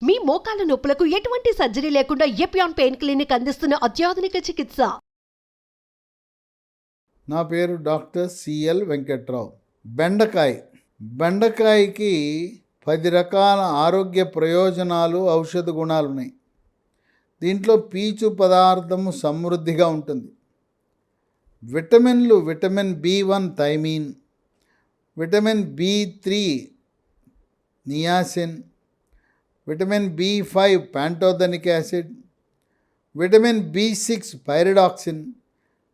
మీ మోకాల నొప్పులకు ఎటువంటి సర్జరీ లేకుండా ఎపియాన్ పెయిన్ క్లినిక్ అందిస్తున్న అత్యాధునిక చికిత్స. నా పేరు డాక్టర్ సిఎల్ వెంకట్రావు. బెండకాయకి 10 రకాల ఆరోగ్య ప్రయోజనాలు, ఔషధ గుణాలు ఉన్నాయి. దీంట్లో పీచు పదార్థము సమృద్ధిగా ఉంటుంది. విటమిన్లు vitamin B1 thiamine, vitamin B3 niacin, vitamin B5 pantothenic acid, vitamin B6 pyridoxine,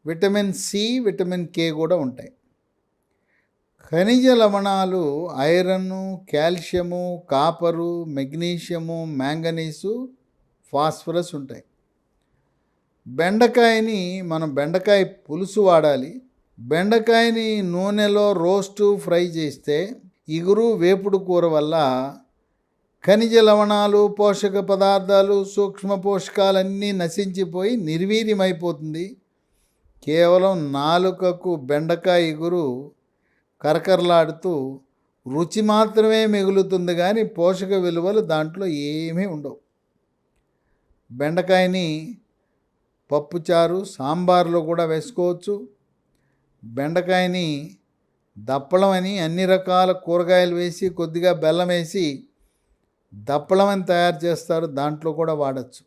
vitamin C, vitamin K కూడా ఉంటాయి. ఖనిజ లవణాలు iron, calcium, copper, magnesium, manganese, phosphorus ఉంటాయి. బెండకాయని మనం బెండకాయ పులుసు వాడాలి. బెండకాయని నూనెలో రోస్టు ఫ్రై చేస్తే ఇగురు వేపుడు కూర వల్ల ఖనిజ లవణాలు, పోషక పదార్థాలు, సూక్ష్మ పోషకాలన్నీ నశించిపోయి నిర్వీర్యమైపోతుంది. కేవలం నాలుకకు బెండకాయ ఇగురు కరకరలాడుతూ రుచి మాత్రమే మిగులుతుంది, కానీ పోషక విలువలు దాంట్లో ఏమీ ఉండవు. బెండకాయని పప్పుచారు, సాంబార్లో కూడా వేసుకోవచ్చు. బెండకాయని దప్పలం అని అన్ని రకాల కూరగాయలు వేసి కొద్దిగా బెల్లం వేసి దప్పలం అని తయారు చేస్తారు, దాంట్లో కూడా వాడచ్చు.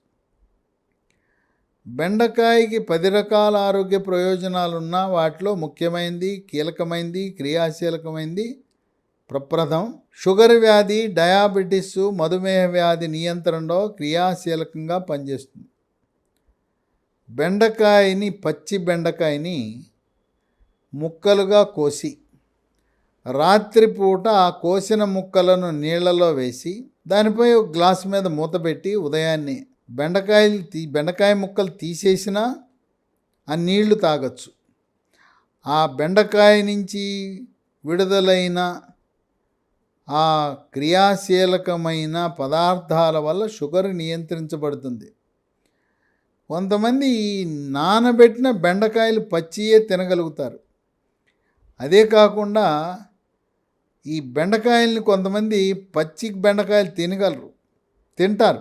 బెండకాయకి 10 రకాల ఆరోగ్య ప్రయోజనాలున్నా వాటిలో ముఖ్యమైనది, కీలకమైనది, క్రియాశీలకమైనది ప్రప్రథం షుగర్ వ్యాధి, డయాబెటిస్, మధుమేహ వ్యాధి నియంత్రణలో క్రియాశీలకంగా పనిచేస్తుంది. పచ్చి బెండకాయని ముక్కలుగా కోసి రాత్రిపూట ఆ కోసిన ముక్కలను నీళ్లలో వేసి దానిపై ఒక గ్లాసు మీద మూత పెట్టి ఉదయాన్నే బెండకాయ ముక్కలు తీసేసినా ఆ నీళ్లు తాగొచ్చు. ఆ బెండకాయ నుంచి విడుదలైన ఆ క్రియాశీలకమైన పదార్థాల వల్ల షుగర్ నియంత్రించబడుతుంది. కొంతమంది నానబెట్టిన బెండకాయలు పచ్చియే తినగలుగుతారు. అదే కాకుండా ఈ బెండకాయల్ని కొంతమంది పచ్చి బెండకాయలు తింటారు.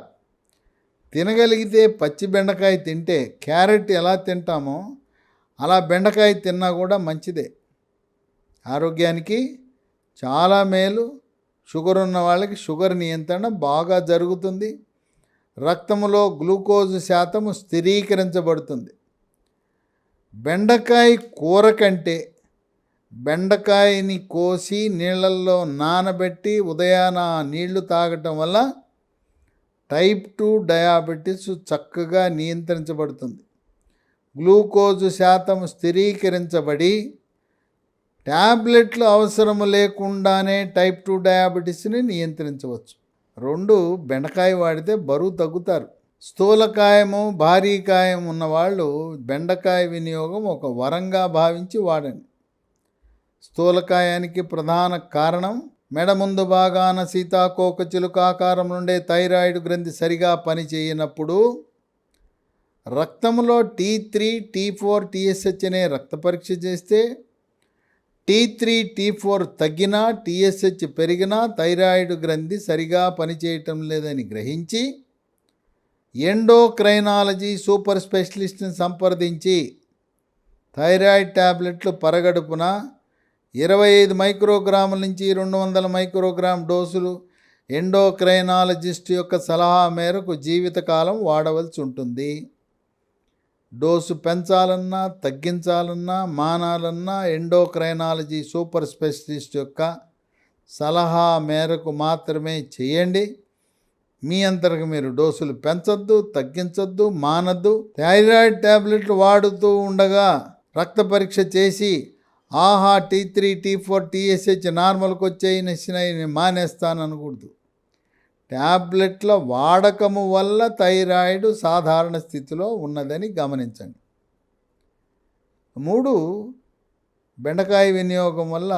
తినగలిగితే పచ్చి బెండకాయ తింటే క్యారెట్ ఎలా తింటామో అలా బెండకాయ తిన్నా కూడా మంచిదే. ఆరోగ్యానికి చాలా మేలు. షుగర్ ఉన్న వాళ్ళకి షుగర్ నియంత్రణ బాగా జరుగుతుంది. రక్తంలో గ్లూకోజ్ శాతము స్థిరీకరించబడుతుంది. బెండకాయ కూర కంటే బెండకాయని కోసి నీళ్ళల్లో నానబెట్టి ఉదయాన నీళ్లు తాగటం వల్ల టైప్ 2 డయాబెటీస్ చక్కగా నియంత్రించబడుతుంది. గ్లూకోజ్ శాతం స్థిరీకరించబడి ట్యాబ్లెట్లు అవసరం లేకుండానే టైప్ 2 డయాబెటీస్ని నియంత్రించవచ్చు. 2 బెండకాయ వాడితే బరువు తగ్గుతారు. స్థూలకాయము, భారీకాయం ఉన్నవాళ్ళు బెండకాయ వినియోగం ఒక వరంగా భావించి వాడండి. స్థూలకాయానికి ప్రధాన కారణం మెడ ముందు భాగాన సీతాకోక చిలుక ఆకారం నుండే థైరాయిడ్ గ్రంథి సరిగా పనిచేయనప్పుడు రక్తంలో T3, T4, TSH అనే రక్త పరీక్ష చేస్తే T3, T4 తగ్గినా, TSH పెరిగినా థైరాయిడ్ గ్రంథి సరిగా పనిచేయటం లేదని గ్రహించి ఎండోక్రైనాలజీ సూపర్ స్పెషలిస్ట్ని సంప్రదించి థైరాయిడ్ ట్యాబ్లెట్లు పరగడుపున 25 మైక్రోగ్రాముల నుంచి 200 మైక్రోగ్రామ్ డోసులు ఎండోక్రైనాలజిస్ట్ యొక్క సలహా మేరకు జీవితకాలం వాడవలసి ఉంటుంది. డోసు పెంచాలన్నా, తగ్గించాలన్నా, మానాలన్నా ఎండోక్రైనాలజీ సూపర్ స్పెషలిస్ట్ యొక్క సలహా మేరకు మాత్రమే చేయండి. మీ అంతరకు మీరు డోసులు పెంచొద్దు, తగ్గించొద్దు, మానద్దు. థైరాయిడ్ ట్యాబ్లెట్లు వాడుతూ ఉండగా రక్త పరీక్ష చేసి T3, T4, TSH నార్మల్కి వచ్చాయి, నచ్చినాయి, మానేస్తాను అనకూడదు. ట్యాబ్లెట్ల వాడకము వల్ల థైరాయిడ్ సాధారణ స్థితిలో ఉన్నదని గమనించండి. 3 బెండకాయ వినియోగం వల్ల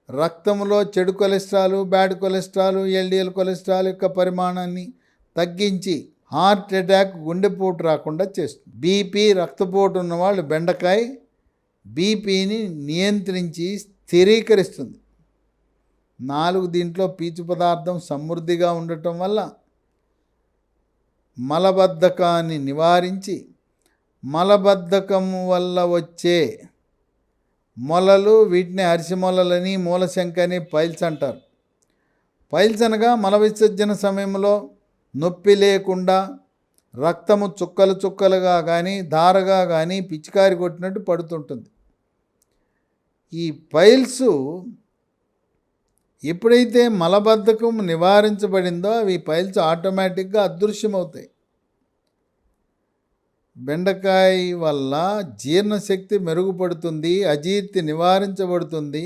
రక్తంలో చెడు cholesterol, bad cholesterol, LDL cholesterol యొక్క పరిమాణాన్ని తగ్గించి హార్ట్ అటాక్, గుండెపోటు రాకుండా చేస్తుంది. బీపీ, రక్తపోటు ఉన్నవాళ్ళు బెండకాయ బీపీని నియంత్రించి స్థిరీకరిస్తుంది. 4 దీంట్లో పీచు పదార్థం సమృద్ధిగా ఉండటం వల్ల మలబద్ధకాన్ని నివారించి మలబద్ధకం వల్ల వచ్చే మొలలు, వీటిని అరిసిమొలలని, మూలశంక అని పైల్స్ అంటారు. పైల్స్ అనగా మల విసర్జన సమయంలో నొప్పి లేకుండా రక్తము చుక్కలు చుక్కలుగా కానీ ధారగా కానీ పిచికారి కొట్టినట్టు పడుతుంటుంది. ఈ పైల్స్ ఎప్పుడైతే మలబద్ధకం నివారించబడిందో అవి పైల్స్ ఆటోమేటిక్గా అదృశ్యమవుతాయి. బెండకాయ వల్ల జీర్ణశక్తి మెరుగుపడుతుంది, అజీర్తి నివారించబడుతుంది,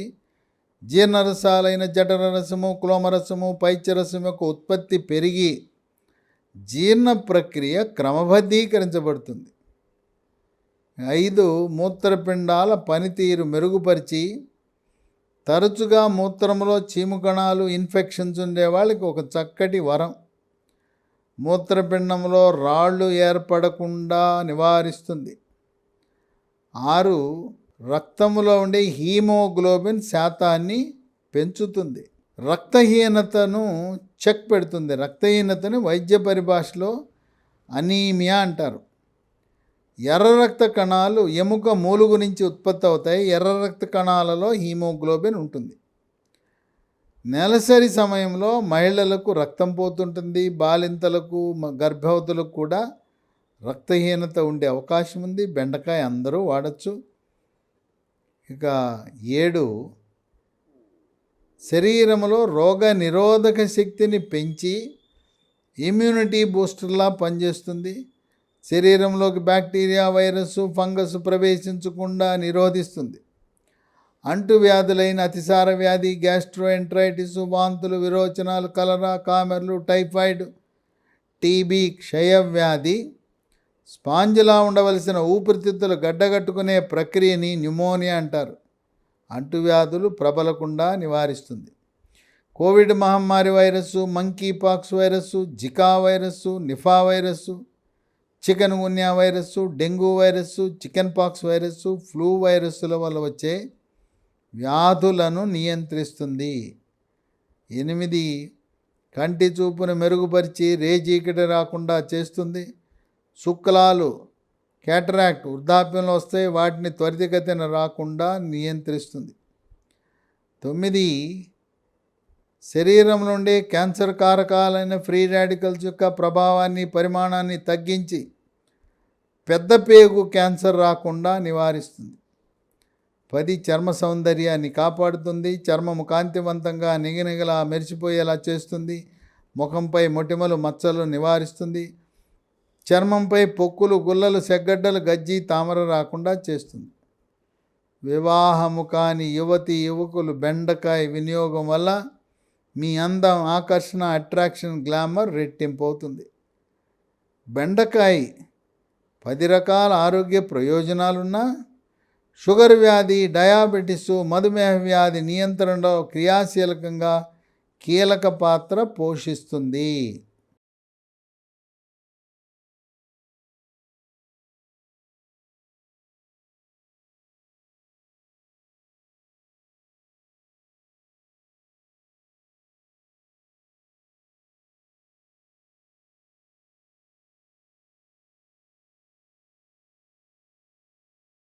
జీర్ణరసాలైన జఠరరసము, క్లోమరసము, పైత్యరసం యొక్క ఉత్పత్తి పెరిగి జీర్ణ ప్రక్రియ క్రమబద్ధీకరించబడుతుంది. 5 మూత్రపిండాల పనితీరు మెరుగుపరిచి తరచుగా మూత్రంలో చీము కణాలు, ఇన్ఫెక్షన్స్ ఉండే వాళ్ళకి ఒక చక్కటి వరం. మూత్రపిండంలో రాళ్ళు ఏర్పడకుండా నివారిస్తుంది. 6 రక్తంలో ఉండే హీమోగ్లోబిన్ శాతాన్ని పెంచుతుంది. రక్తహీనతను చెక్ పెడుతుంది. రక్తహీనతను వైద్య పరిభాషలో అనీమియా అంటారు. ఎర్ర రక్త కణాలు ఎముక మూలుగు నుంచి ఉత్పత్తి అవుతాయి. ఎర్ర రక్త కణాలలో హీమోగ్లోబిన్ ఉంటుంది. నెలసరి సమయంలో మహిళలకు రక్తం పోతుంటుంది. బాలింతలకు, గర్భవతులకు కూడా రక్తహీనత ఉండే అవకాశం ఉంది. బెండకాయ అందరూ వాడచ్చు. ఇక 7 శరీరంలో రోగ నిరోధక శక్తిని పెంచి ఇమ్యూనిటీ బూస్టర్లా పనిచేస్తుంది. శరీరంలోకి బ్యాక్టీరియా, వైరస్, ఫంగస్ ప్రవేశించకుండా నిరోధిస్తుంది. అంటువ్యాధులైన అతిసార వ్యాధి, గ్యాస్ట్రోఎంట్రైటిస్, వాంతులు, విరోచనాలు, కలరా, కామెర్లు, టైఫాయిడ్, టీబీ, క్షయవ్యాధి, స్పాంజిలా ఉండవలసిన ఊపిరితిత్తులు గడ్డగట్టుకునే ప్రక్రియని న్యూమోనియా అంటారు. అంటువ్యాధులు ప్రబలకుండా నివారిస్తుంది. కోవిడ్ మహమ్మారి virus, monkeypox virus, Zika virus, Nipah virus, chikungunya virus, dengue virus, chickenpox virus, flu వైరస్సుల వల్ల వచ్చే వ్యాధులను నియంత్రిస్తుంది. 8 కంటి చూపును మెరుగుపరిచి రేజీకటి రాకుండా చేస్తుంది. శుక్లాలు, క్యాటరాక్ట్ వృద్ధాప్యంలో వస్తే వాటిని త్వరితగతిన రాకుండా నియంత్రిస్తుంది. 9 శరీరం నుండి క్యాన్సర్ కారకాలైన ఫ్రీ రాడికల్స్ యొక్క ప్రభావాన్ని, పరిమాణాన్ని తగ్గించి పెద్ద పేగు క్యాన్సర్ రాకుండా నివారిస్తుంది. 10 చర్మ సౌందర్యాన్ని కాపాడుతుంది. చర్మము కాంతివంతంగా నిగనిగలా మెరిసిపోయేలా చేస్తుంది. ముఖంపై మొటిమలు, మచ్చలు నివారిస్తుంది. చర్మంపై పొక్కులు, గుల్లలు, సెగ్గడ్డలు, గజ్జి, తామర రాకుండా చేస్తుంది. వివాహము కాని యువతి యువకులు బెండకాయ వినియోగం వల్ల మీ అందం, ఆకర్షణ, అట్రాక్షన్, గ్లామర్ రెట్టింపు అవుతుంది. బెండకాయ 10 రకాల ఆరోగ్య ప్రయోజనాలున్నా షుగర్ వ్యాధి, డయాబెటిస్, మధుమేహ వ్యాధి నియంత్రణలో క్రియాశీలకంగా కీలక పాత్ర పోషిస్తుంది.